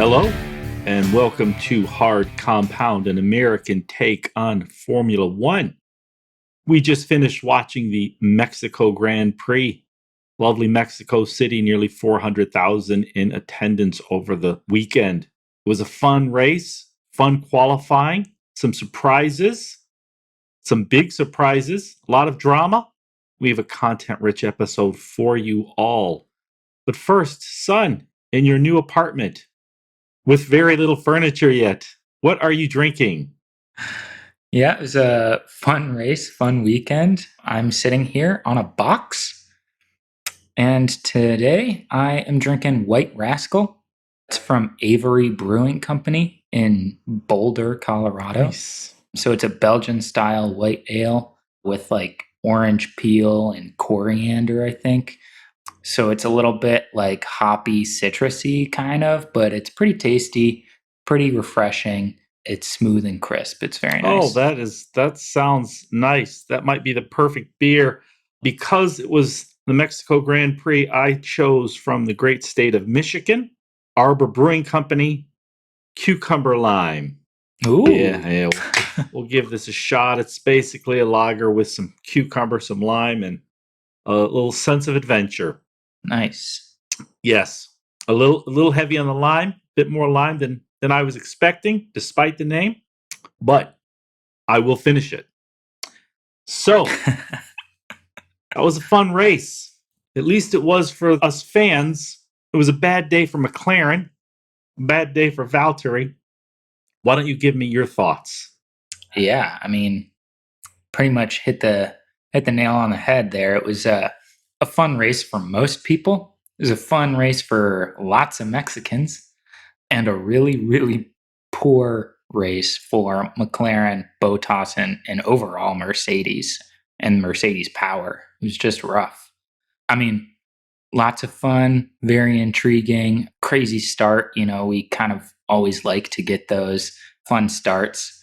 Hello, and welcome to Hard Compound, an American take on Formula One. We just finished watching the Mexico Grand Prix. Lovely Mexico City, nearly 400,000 in attendance over the weekend. It was a fun race, fun qualifying, some surprises, some big surprises, a lot of drama. We have a content-rich episode for you all. But first, son, in your new apartment, with very little furniture yet, what are you drinking? Yeah, it was a fun race, fun weekend. I'm sitting here on a box, and today I am drinking White Rascal. It's from Avery Brewing Company in Boulder, Colorado. Nice. So it's a Belgian-style white ale with like orange peel and coriander, I think. So it's a little bit like hoppy, citrusy kind of, but it's pretty tasty, pretty refreshing. It's smooth and crisp. It's very Oh, nice. that sounds nice. That might be the perfect beer. Because it was the Mexico Grand Prix, I chose from the great state of Michigan, Arbor Brewing Company, Cucumber Lime. Ooh. Yeah, we'll give this a shot. It's basically a lager with some cucumber, some lime, and a little sense of adventure. Nice. Yes, a little heavy on the lime, bit more lime than I was expecting, despite the name, but I will finish it. So that was a fun race. At least it was for us fans. It was a bad day for McLaren, a bad day for Valtteri. Why don't you give me your thoughts? Yeah, I mean, pretty much hit the nail on the head there. It was a fun race for most people. It was a fun race for lots of Mexicans, and a really, really poor race for McLaren, Bottas, and overall Mercedes and Mercedes power. It was just rough. I mean, lots of fun, very intriguing, crazy start. You know, we kind of always like to get those fun starts.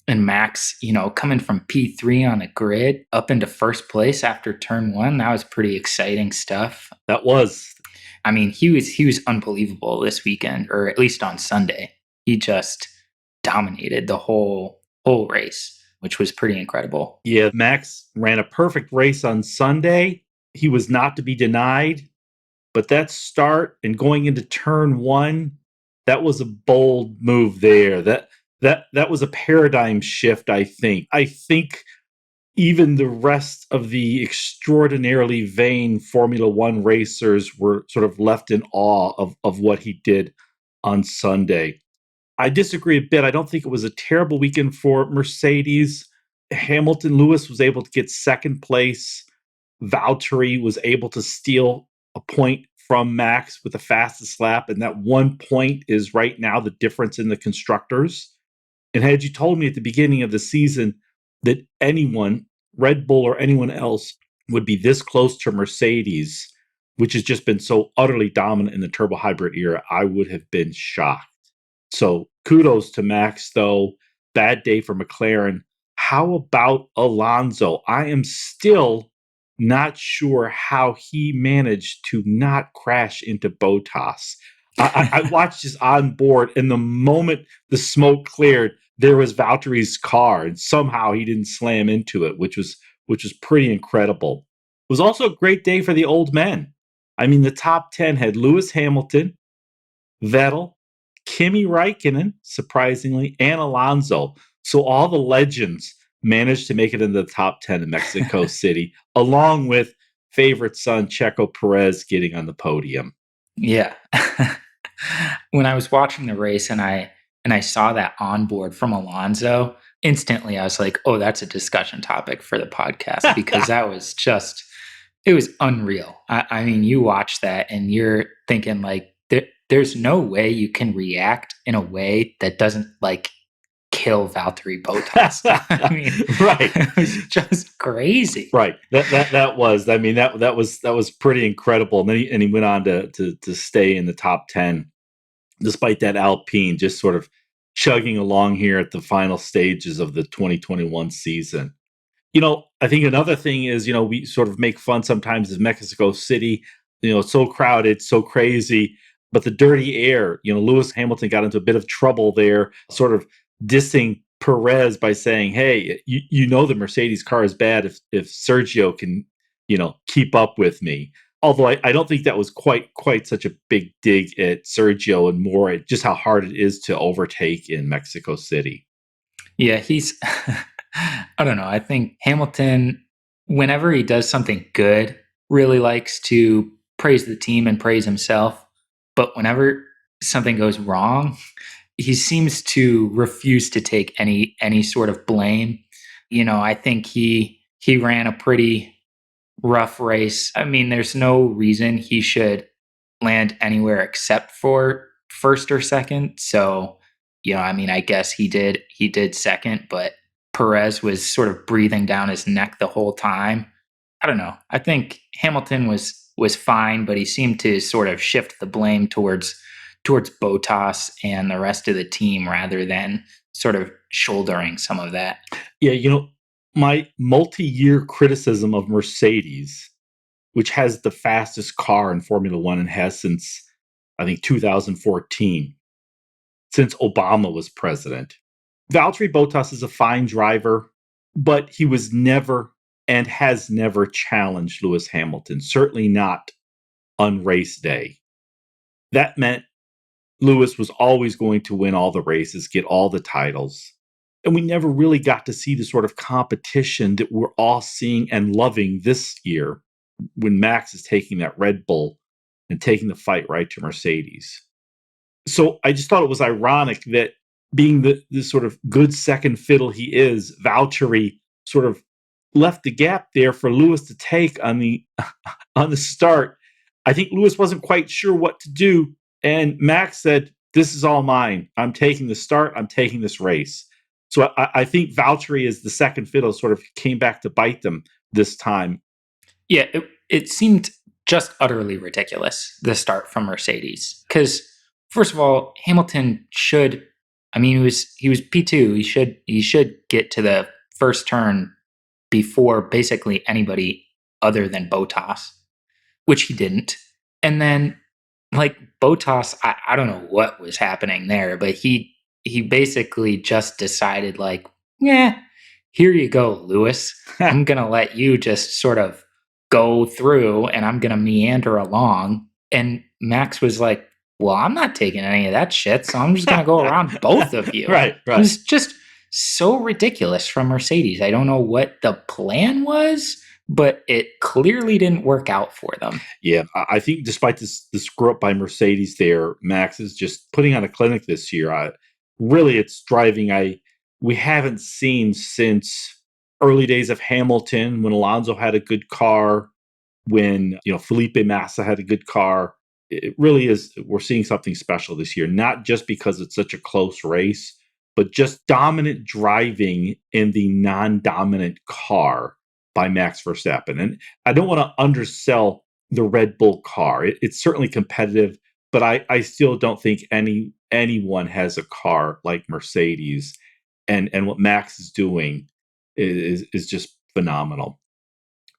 And Max, you know, coming from P3 on the grid up into first place after turn one, that was pretty exciting stuff. That was. I mean, he was unbelievable this weekend, or at least on Sunday. He just dominated the whole race, which was pretty incredible. Yeah, Max ran a perfect race on Sunday. He was not to be denied. But that start and going into turn one, that was a bold move there. That was a paradigm shift, I think. I think even the rest of the extraordinarily vain Formula One racers were sort of left in awe of what he did on Sunday. I disagree a bit. I don't think it was a terrible weekend for Mercedes. Hamilton Lewis was able to get second place. Valtteri was able to steal a point from Max with the fastest lap, and that 1 point is right now the difference in the constructors. And had you told me at the beginning of the season that anyone, Red Bull or anyone else, would be this close to Mercedes, which has just been so utterly dominant in the turbo hybrid era, I would have been shocked. So kudos to Max, though. Bad day for McLaren. How about Alonso? I am still not sure how he managed to not crash into Bottas. I watched his onboard, and the moment the smoke cleared, there was Valtteri's car, and somehow he didn't slam into it, which was pretty incredible. It was also a great day for the old men. I mean, the top 10 had Lewis Hamilton, Vettel, Kimi Räikkönen, surprisingly, and Alonso. So all the legends managed to make it into the top 10 in Mexico City, along with favorite son Checo Perez getting on the podium. Yeah. When I was watching the race and I saw that onboard from Alonso, instantly I was like, oh, that's a discussion topic for the podcast, because that was just, it was unreal. I mean, you watch that and you're thinking like, there's no way you can react in a way that doesn't like kill Valtteri Bottas. I mean, right. It was just crazy. Right. That was. I mean, that was pretty incredible. And he went on to stay in the top 10, despite that Alpine just sort of chugging along here at the final stages of the 2021 season. You know, I think another thing is, you know, we sort of make fun sometimes of Mexico City. You know, so crowded, so crazy. But the dirty air, Lewis Hamilton got into a bit of trouble there, sort of dissing Perez by saying, "Hey, the Mercedes car is bad if Sergio can, keep up with me." Although I don't think that was quite such a big dig at Sergio, and more at just how hard it is to overtake in Mexico City. Yeah, he's I don't know. I think Hamilton, whenever he does something good, really likes to praise the team and praise himself. But whenever something goes wrong, he seems to refuse to take any sort of blame. I think he ran a pretty rough race. I mean, there's no reason he should land anywhere except for first or second. So, I mean, I guess he did second, but Perez was sort of breathing down his neck the whole time. I don't know. I think Hamilton was fine, but he seemed to sort of shift the blame towards Bottas and the rest of the team rather than sort of shouldering some of that. Yeah, my multi-year criticism of Mercedes, which has the fastest car in Formula One and has since, I think, 2014, since Obama was president. Valtteri Bottas is a fine driver, but he was never and has never challenged Lewis Hamilton, certainly not on race day. That meant Lewis was always going to win all the races, get all the titles. And we never really got to see the sort of competition that we're all seeing and loving this year when Max is taking that Red Bull and taking the fight right to Mercedes. So I just thought it was ironic that being the sort of good second fiddle he is, Valtteri sort of left the gap there for Lewis to take on the on the start. I think Lewis wasn't quite sure what to do, and Max said, "This is all mine. I'm taking the start. I'm taking this race." So I think Valtteri, as the second fiddle, sort of came back to bite them this time. Yeah, it seemed just utterly ridiculous, the start from Mercedes. Because first of all, Hamilton should, I mean, he was P2. He should get to the first turn before basically anybody other than Bottas, which he didn't. And then like Bottas, I don't know what was happening there, but he basically just decided like, yeah, here you go, Lewis. I'm gonna let you just sort of go through and I'm gonna meander along. And Max was like, well, I'm not taking any of that shit, so I'm just gonna go around both of you. Right. It was just so ridiculous from Mercedes. I don't know what the plan was, but it clearly didn't work out for them. Yeah, I think despite this screw up by Mercedes there, Max is just putting on a clinic this year. Really, it's driving we haven't seen since early days of Hamilton, when Alonso had a good car, when Felipe Massa had a good car. It really is. We're seeing something special this year, not just because it's such a close race, but just dominant driving in the non-dominant car by Max Verstappen. And I don't want to undersell the Red Bull car. It's certainly competitive, but I still don't think anyone has a car like Mercedes. And what Max is doing is just phenomenal.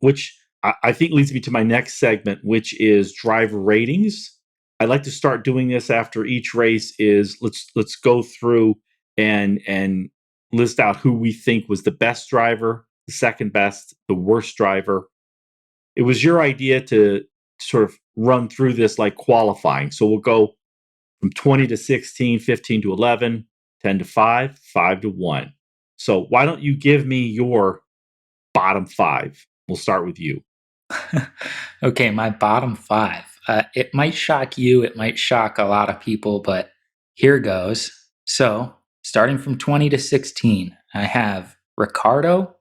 Which I think leads me to my next segment, which is driver ratings. I like to start doing this after each race. Is let's go through and list out who we think was the best driver, the second best, the worst driver. It was your idea to sort of run through this like qualifying. So we'll go from 20 to 16, 15 to 11, 10 to 5, 5 to 1. So why don't you give me your bottom five? We'll start with you. Okay, my bottom five. It might shock you, it might shock a lot of people, but here goes. So, starting from 20 to 16, I have Ricardo,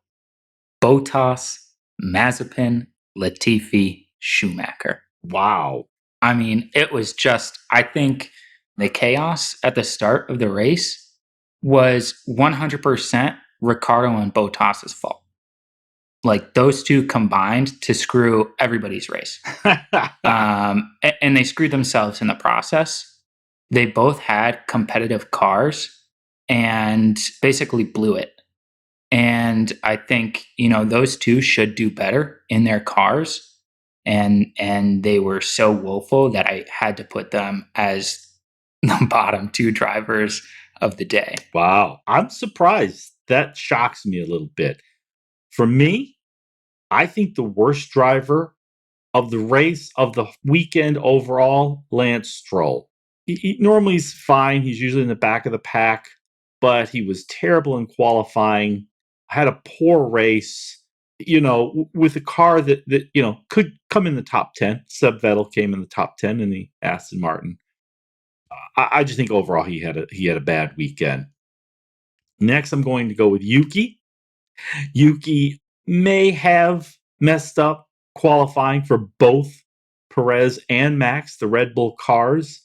Bottas, Mazepin, Latifi, Schumacher. Wow. I mean, it was just, I think the chaos at the start of the race was 100% Ricardo and Bottas's fault. Like those two combined to screw everybody's race. And they screwed themselves in the process. They both had competitive cars and basically blew it. And I think, those two should do better in their cars. and they were so woeful that I had to put them as the bottom two drivers of the day. Wow. I'm surprised. That shocks me a little bit. For me, I think the worst driver of the race of the weekend overall, Lance Stroll. Normally he's fine. He's usually in the back of the pack, but he was terrible in qualifying. Had a poor race. With a car that could come in the top 10. Seb Vettel came in the top 10 in the Aston Martin. I just think overall he had a bad weekend. Next, I'm going to go with Yuki. Yuki may have messed up qualifying for both Perez and Max, the Red Bull cars.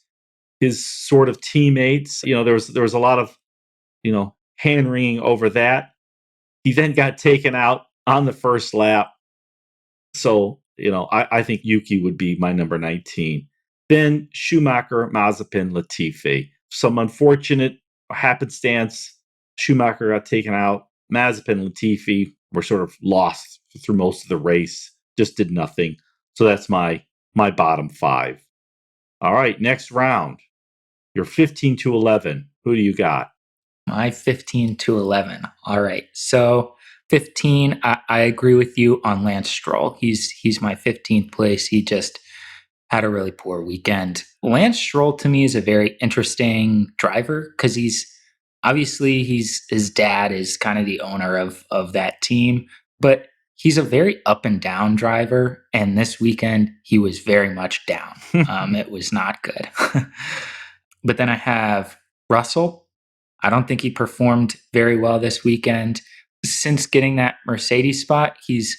His sort of teammates, there was a lot of hand wringing over that. He then got taken out on the first lap. So I think Yuki would be my number 19. Then Schumacher, Mazepin, Latifi. Some unfortunate happenstance. Schumacher got taken out. Mazepin and Latifi were sort of lost through most of the race. Just did nothing. So that's my bottom 5. All right, next round. You're 15 to 11. Who do you got? My 15 to 11. All right. So 15, I agree with you on Lance Stroll. He's my 15th place. He just had a really poor weekend. Lance Stroll to me is a very interesting driver because his dad is kind of the owner of that team, but he's a very up and down driver. And this weekend he was very much down. It was not good. But then I have Russell. I don't think he performed very well this weekend. Since getting that Mercedes spot, he's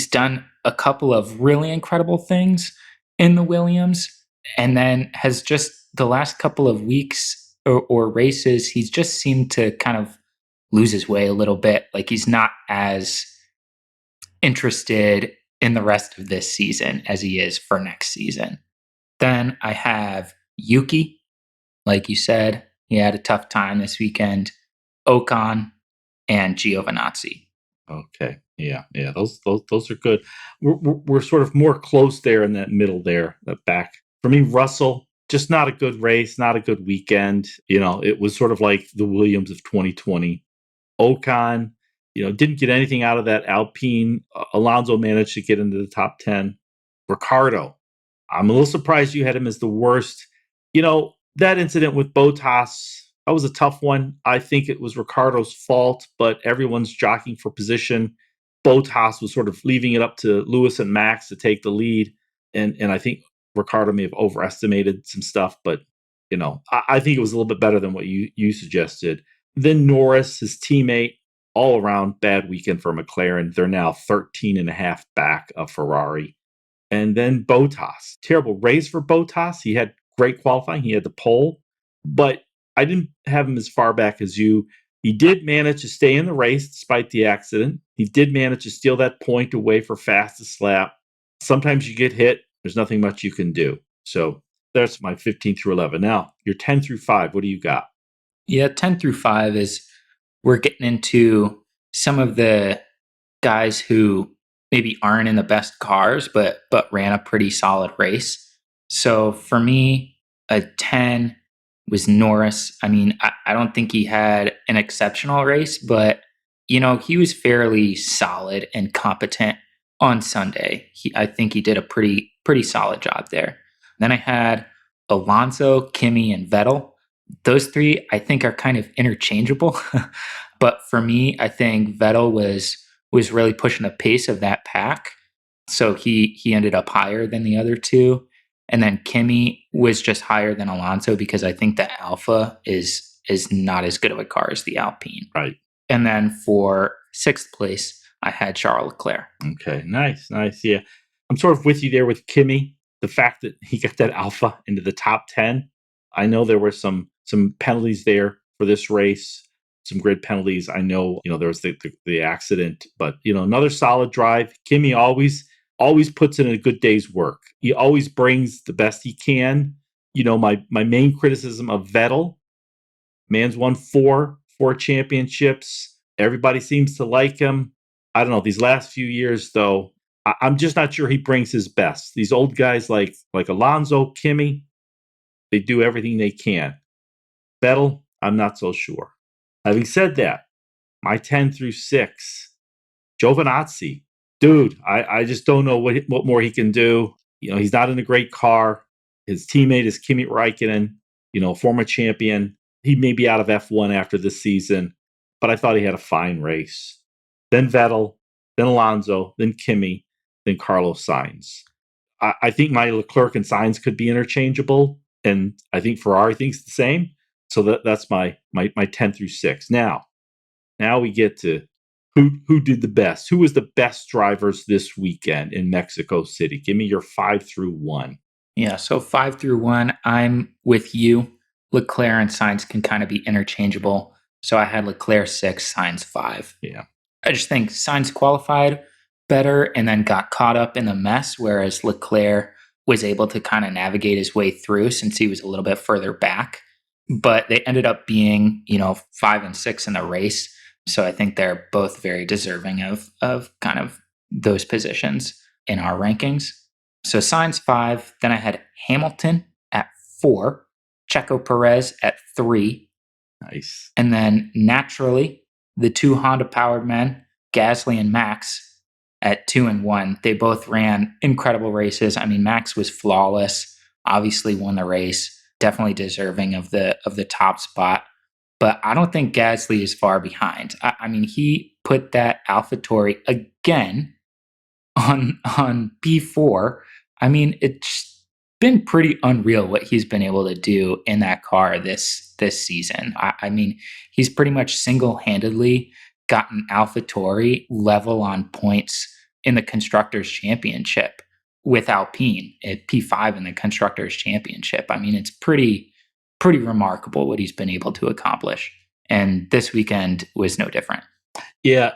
done a couple of really incredible things in the Williams, and then has just the last couple of weeks or races, he's just seemed to kind of lose his way a little bit. Like he's not as interested in the rest of this season as he is for next season. Then I have Yuki. Like you said, he had a tough time this weekend. Ocon and Giovinazzi. Okay, yeah, those are good. We're sort of more close there in that middle there, the back. For me, Russell, just not a good race, not a good weekend. It was sort of like the Williams of 2020. Ocon, didn't get anything out of that Alpine. Alonso managed to get into the top 10. Ricardo, I'm a little surprised you had him as the worst. That incident with Bottas, that was a tough one. I think it was Ricardo's fault, but everyone's jockeying for position. Bottas was sort of leaving it up to Lewis and Max to take the lead. And I think Ricardo may have overestimated some stuff, but I think it was a little bit better than what you suggested. Then Norris, his teammate, all around bad weekend for McLaren. They're now 13 and a half back of Ferrari. And then Bottas, terrible race for Bottas. He had great qualifying. He had the pole, but I didn't have him as far back as you. He did manage to stay in the race despite the accident. He did manage to steal that point away for fastest lap. Sometimes you get hit. There's nothing much you can do. So that's my 15 through 11. Now, your 10 through 5, what do you got? Yeah, 10 through 5 is we're getting into some of the guys who maybe aren't in the best cars, but ran a pretty solid race. So for me, a 10 was Norris. I mean, I don't think he had an exceptional race, but he was fairly solid and competent on Sunday. I think he did a pretty solid job there. Then I had Alonso, Kimi, and Vettel. Those three I think are kind of interchangeable, but for me, I think Vettel was really pushing the pace of that pack, so he ended up higher than the other two. And then Kimi was just higher than Alonso because I think the Alpha is not as good of a car as the Alpine. Right. And then for 6th place, I had Charles Leclerc. Okay, nice. Yeah, I'm sort of with you there with Kimi. The fact that he got that Alpha into the top 10. I know there were some penalties there for this race, some grid penalties. I know there was the accident, but another solid drive. Kimi always puts in a good day's work. He always brings the best he can. My main criticism of Vettel, man's won four championships. Everybody seems to like him. I don't know. These last few years, though, I'm just not sure he brings his best. These old guys like Alonso, Kimi, they do everything they can. Vettel, I'm not so sure. Having said that, my 10 through 6, Giovinazzi, dude, I just don't know what more he can do. He's not in a great car. His teammate is Kimi Räikkönen, former champion. He may be out of F1 after this season, but I thought he had a fine race. Then Vettel, then Alonso, then Kimi, then Carlos Sainz. I think my Leclerc and Sainz could be interchangeable, and I think Ferrari thinks the same. So that's my 10 through 6. Now we get to who did the best. Who was the best drivers this weekend in Mexico City? Give me your 5 through 1. Yeah, so 5 through 1, I'm with you. Leclerc and Sainz can kind of be interchangeable. So I had Leclerc 6, Sainz 5. Yeah. I just think Sainz qualified better and then got caught up in the mess, whereas Leclerc was able to kind of navigate his way through since he was a little bit further back. But they ended up being, 5 and 6 in the race. So I think they're both very deserving of kind of those positions in our rankings. So Sainz 5, then I had Hamilton at 4, Checo Perez at 3. Nice. And then naturally, the two Honda-powered men, Gasly and Max, at 2 and 1. They both ran incredible races. I mean, Max was flawless, obviously won the race, definitely deserving of the top spot. But I don't think Gasly is far behind. I mean, he put that AlphaTauri again on P4. I mean, it's been pretty unreal what he's been able to do in that car this season. I mean, he's pretty much single-handedly gotten AlphaTauri level on points in the Constructors' Championship with Alpine at P5 in the Constructors' Championship. I mean, it's pretty remarkable what he's been able to accomplish. And this weekend was no different. Yeah,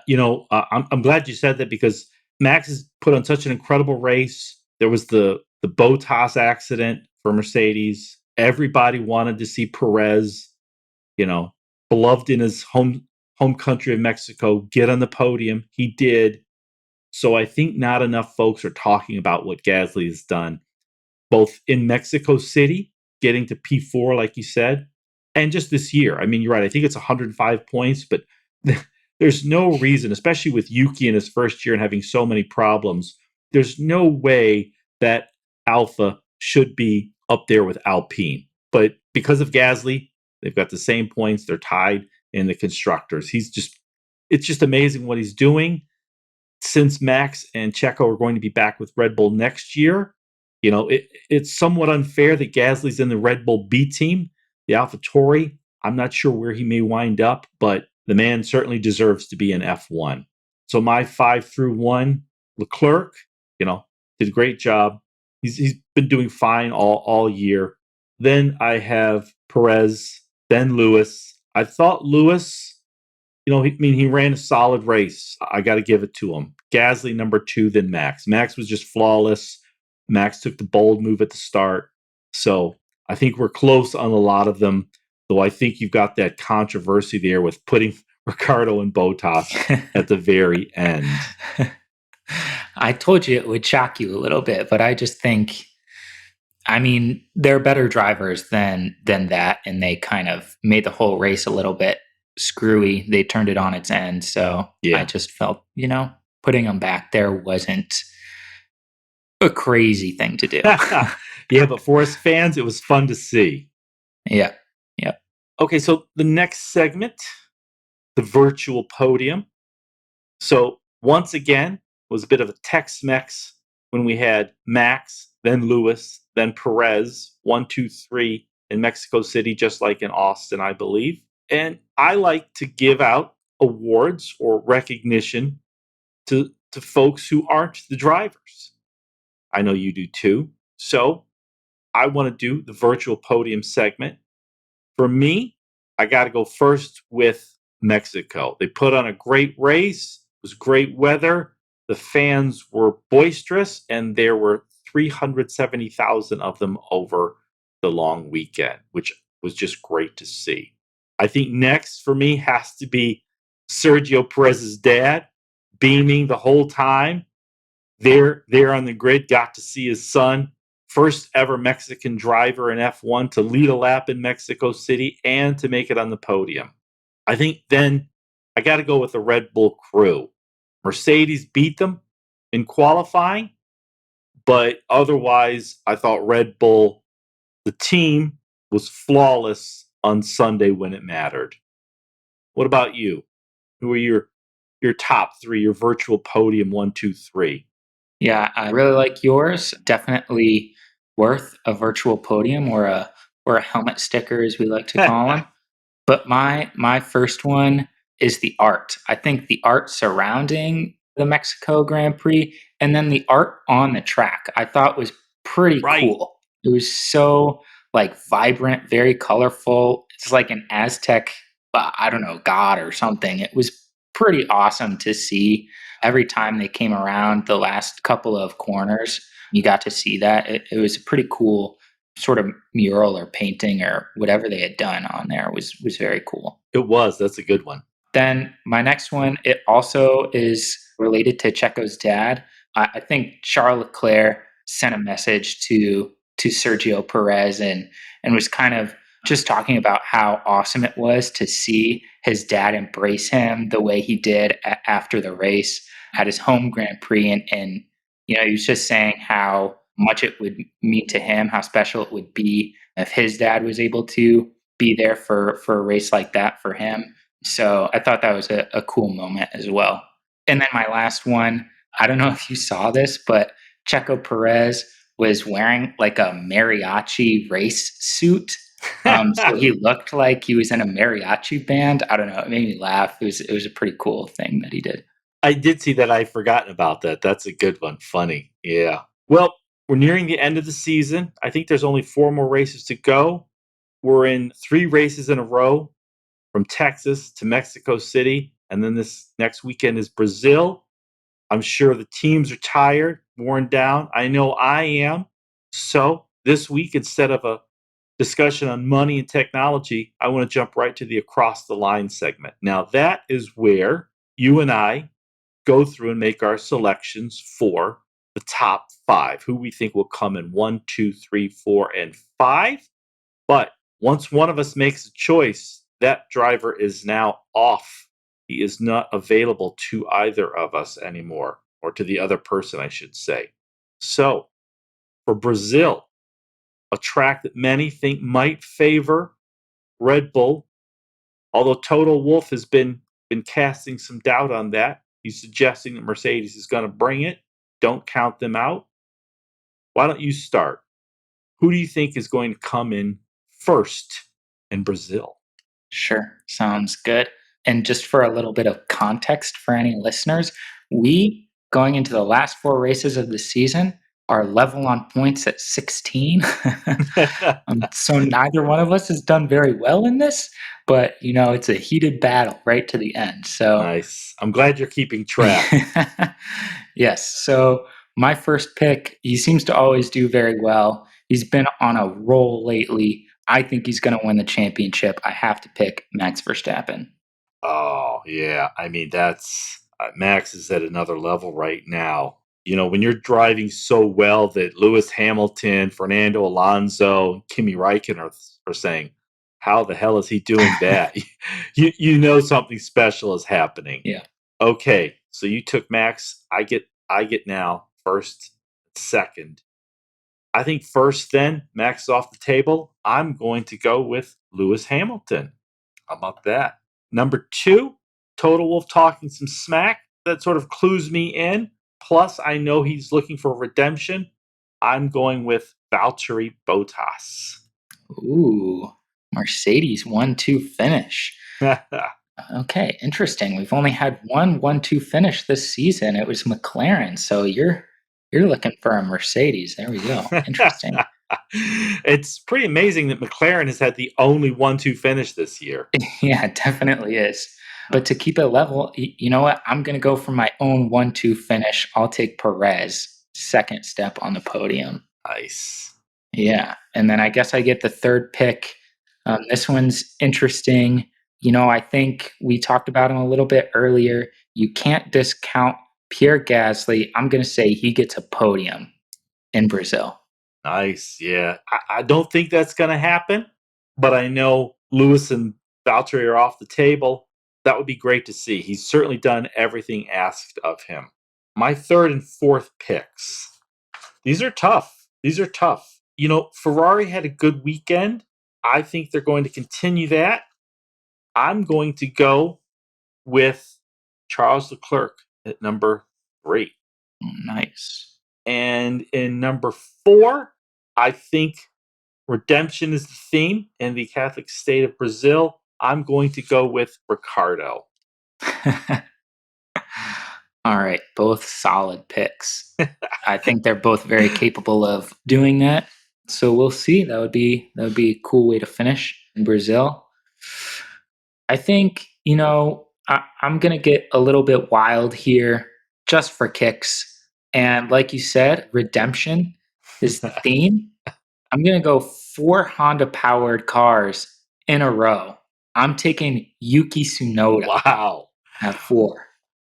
I'm glad you said that because Max has put on such an incredible race. There was the Bottas accident for Mercedes. Everybody wanted to see Perez, beloved in his home country of Mexico, get on the podium. He did. So I think not enough folks are talking about what Gasly has done, both in Mexico City, getting to P4, like you said, and just this year. I mean, you're right. I think it's 105 points, but there's no reason, especially with Yuki in his first year and having so many problems, there's no way that Alpha should be up there with Alpine. But because of Gasly, they've got the same points. They're tied in the constructors. It's just amazing what he's doing. Since Max and Checo are going to be back with Red Bull next year, it's somewhat unfair that Gasly's in the Red Bull B team, the AlphaTauri. I'm not sure where he may wind up, but the man certainly deserves to be in F1. So my 5 through 1, Leclerc, did a great job. He's been doing fine all year. Then I have Perez, then Lewis. I thought Lewis, he ran a solid race. I got to give it to him. Gasly number 2, then Max. Max was just flawless. Max took the bold move at the start. So I think we're close on a lot of them, though I think you've got that controversy there with putting Ricardo and Bottas at the very end. I told you it would shock you a little bit, but I just think, I mean, they're better drivers than that, and they kind of made the whole race a little bit screwy. They turned it on its end. So yeah. I just felt, putting them back there wasn't a crazy thing to do. Yeah, but for us fans, it was fun to see. Yeah. Okay, so the next segment, the virtual podium. So once again, was a bit of a Tex-Mex when we had Max, then Lewis, then Perez, 1, 2, 3 in Mexico City, just like in Austin, I believe. And I like to give out awards or recognition to folks who aren't the drivers. I know you do too. So I want to do the virtual podium segment. For me, I got to go first with Mexico. They put on a great race. It was great weather. The fans were boisterous, and there were 370,000 of them over the long weekend, which was just great to see. I think next for me has to be Sergio Perez's dad, beaming the whole time. there on the grid, got to see his son, first ever Mexican driver in F1 to lead a lap in Mexico City and to make it on the podium. I think then I got to go with the Red Bull crew. Mercedes beat them in qualifying, but otherwise, I thought Red Bull, the team, was flawless on Sunday when it mattered. What about you? Who are your top three, your virtual podium one, two, three? Yeah, I really like yours. Definitely worth a virtual podium or a helmet sticker, as we like to call them. But my first one is the art. I think the art surrounding the Mexico Grand Prix and then the art on the track I thought was pretty Right. cool. It was so like vibrant, very colorful. It's like an Aztec, I don't know, god or something. It was pretty awesome to see every time they came around the last couple of corners. You got to see that. It was a pretty cool sort of mural or painting or whatever they had done on there was very cool. It was. That's a good one. Then my next one, it also is related to Checo's dad. I think Charles Leclerc sent a message to Sergio Perez and was kind of just talking about how awesome it was to see his dad embrace him the way he did after the race at his home Grand Prix, and he was just saying how much it would mean to him, how special it would be if his dad was able to be there for a race like that for him. So I thought that was a cool moment as well. And then my last one, I don't know if you saw this, but Checo Perez was wearing like a mariachi race suit. So he looked like he was in a mariachi band. I don't know. It made me laugh. It was a pretty cool thing that he did. I did see that. I'd forgotten about that. That's a good one. Funny. Yeah. Well, we're nearing the end of the season. I think there's only 4 more races to go. We're in 3 races in a row, from Texas to Mexico City. And then this next weekend is Brazil. I'm sure the teams are tired, worn down. I know I am. So this week, instead of a discussion on money and technology, I want to jump right to the across the line segment. Now, that is where you and I go through and make our selections for the top 5, who we think will come in 1, 2, 3, 4, and 5. But once one of us makes a choice, that driver is now off. He is not available to either of us anymore, or to the other person, I should say. So, for Brazil, a track that many think might favor Red Bull, although Toto Wolff has been casting some doubt on that. He's suggesting that Mercedes is going to bring it. Don't count them out. Why don't you start? Who do you think is going to come in first in Brazil? Sure. Sounds good. And just for a little bit of context for any listeners, we, going into the last 4 races of the season, are level on points at 16. So neither one of us has done very well in this, but it's a heated battle right to the end. So Nice. I'm glad you're keeping track. yes. So my first pick, he seems to always do very well. He's been on a roll lately. I think he's going to win the championship. I have to pick Max Verstappen. Oh, yeah. I mean, that's Max is at another level right now. When you're driving so well that Lewis Hamilton, Fernando Alonso, Kimi Räikkönen are saying, how the hell is he doing that? you know something special is happening. Yeah. Okay, so you took Max. I get now first, second. I think first, then Max off the table. I'm going to go with Lewis Hamilton. How about that? Number 2, Total Wolf talking some smack. That sort of clues me in. Plus, I know he's looking for redemption. I'm going with Valtteri Bottas. Ooh, Mercedes 1-2 finish. Okay, interesting. We've only had one 1-2 finish this season. It was McLaren. So you're looking for a Mercedes. There we go. Interesting. It's pretty amazing that McLaren has had the only 1-2 finish this year. Yeah, it definitely is. But to keep it level, you know what? I'm going to go for my own 1-2 finish. I'll take Perez, second step on the podium. Nice. Yeah. And then I guess I get the third pick. This one's interesting. I think we talked about him a little bit earlier. You can't discount Pierre Gasly, I'm going to say he gets a podium in Brazil. Nice. Yeah. I don't think that's going to happen, but I know Lewis and Valtteri are off the table. That would be great to see. He's certainly done everything asked of him. My third and fourth picks. These are tough. These are tough. Ferrari had a good weekend. I think they're going to continue that. I'm going to go with Charles Leclerc at number 3. Nice. And in number 4, I think redemption is the theme in the Catholic state of Brazil. I'm going to go with Ricardo. All right, both solid picks. I think they're both very capable of doing that. So we'll see. That would be a cool way to finish in Brazil. I think, I'm going to get a little bit wild here just for kicks. And like you said, redemption is the theme. I'm going to go 4 Honda powered cars in a row. I'm taking Yuki Tsunoda Wow. at 4.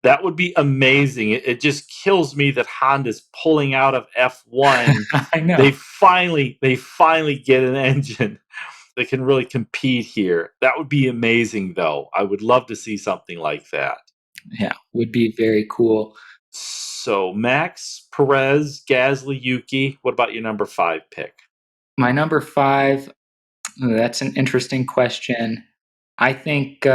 That would be amazing. It just kills me that Honda's pulling out of F1. I know. They finally get an engine that can really compete here. That would be amazing, though. I would love to see something like that. Yeah, would be very cool. So Max, Perez, Gasly, Yuki. What about your number 5 pick? My number 5, that's an interesting question. I think,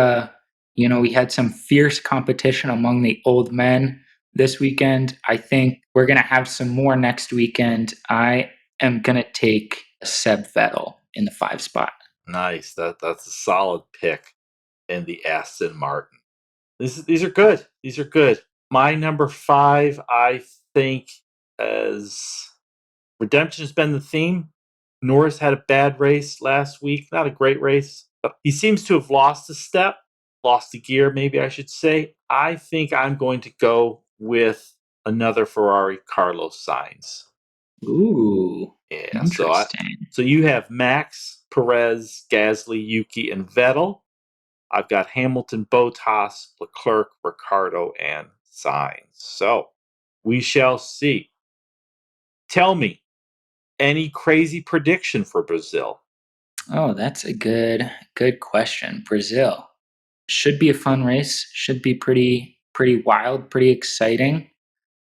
we had some fierce competition among the old men this weekend. I think we're going to have some more next weekend. I am going to take Seb Vettel in the 5 spot. Nice. That's a solid pick in the Aston Martin. These are good. These are good. My number 5, I think, as redemption has been the theme. Norris had a bad race last week. Not a great race, but he seems to have lost a step, lost a gear, maybe I should say. I think I'm going to go with another Ferrari, Carlos Sainz. Ooh, Yeah, interesting. so you have Max, Perez, Gasly, Yuki, and Vettel. I've got Hamilton, Bottas, Leclerc, Ricardo, and Sainz. So we shall see. Tell me, any crazy prediction for Brazil? Oh, that's a good question. Brazil should be a fun race. Should be pretty wild, pretty exciting.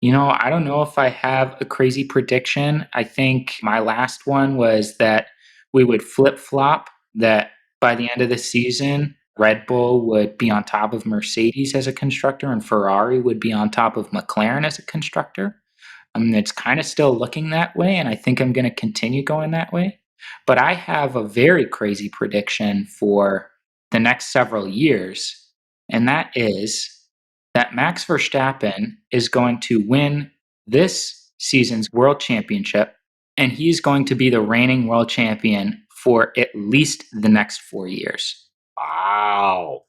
I don't know if I have a crazy prediction. I think my last one was that we would flip flop, that by the end of the season, Red Bull would be on top of Mercedes as a constructor and Ferrari would be on top of McLaren as a constructor. It's kind of still looking that way, and I think I'm going to continue going that way. But I have a very crazy prediction for the next several years, and that is that Max Verstappen is going to win this season's world championship, and he's going to be the reigning world champion for at least the next 4 years. Wow.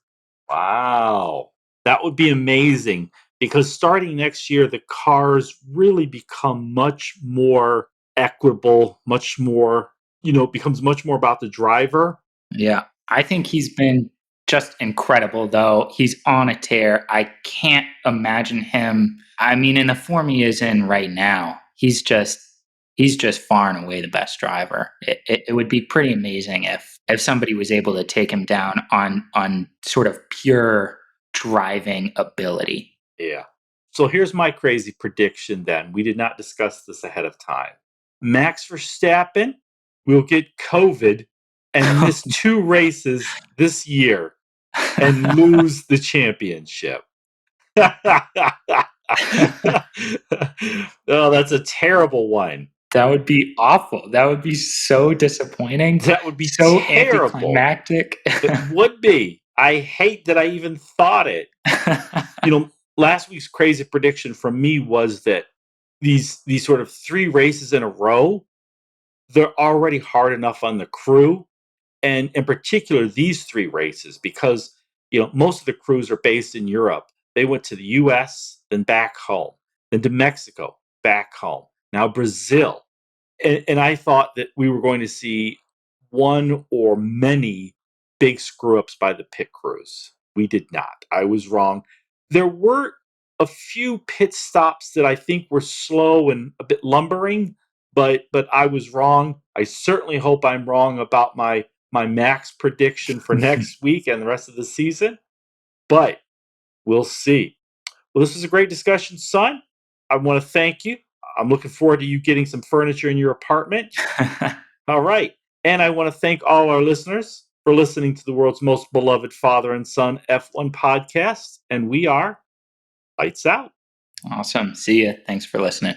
Wow. That would be amazing because starting next year, the cars really become much more equitable, much more, becomes much more about the driver. Yeah. I think he's been just incredible, though. He's on a tear. I can't imagine him. I mean, in the form he is in right now, he's just far and away the best driver. It would be pretty amazing if somebody was able to take him down on sort of pure driving ability. Yeah. So here's my crazy prediction then. We did not discuss this ahead of time. Max Verstappen will get COVID and miss 2 races this year and lose the championship. Oh, that's a terrible one. That would be awful. That would be so disappointing. That would be so terrible. Anticlimactic. It would be. I hate that I even thought it. Last week's crazy prediction from me was that these sort of 3 races in a row, they're already hard enough on the crew. And in particular, these 3 races, because most of the crews are based in Europe. They went to the US, then back home, then to Mexico, back home, now Brazil. And I thought that we were going to see one or many big screw ups by the pit crews. We did not. I was wrong. There were a few pit stops that I think were slow and a bit lumbering, but I was wrong. I certainly hope I'm wrong about my max prediction for next week and the rest of the season, but we'll see. Well, this was a great discussion, son. I want to thank you. I'm looking forward to you getting some furniture in your apartment. All right. And I want to thank all our listeners for listening to the world's most beloved father and son F1 podcast. And we are Lights Out. Awesome. See ya. Thanks for listening.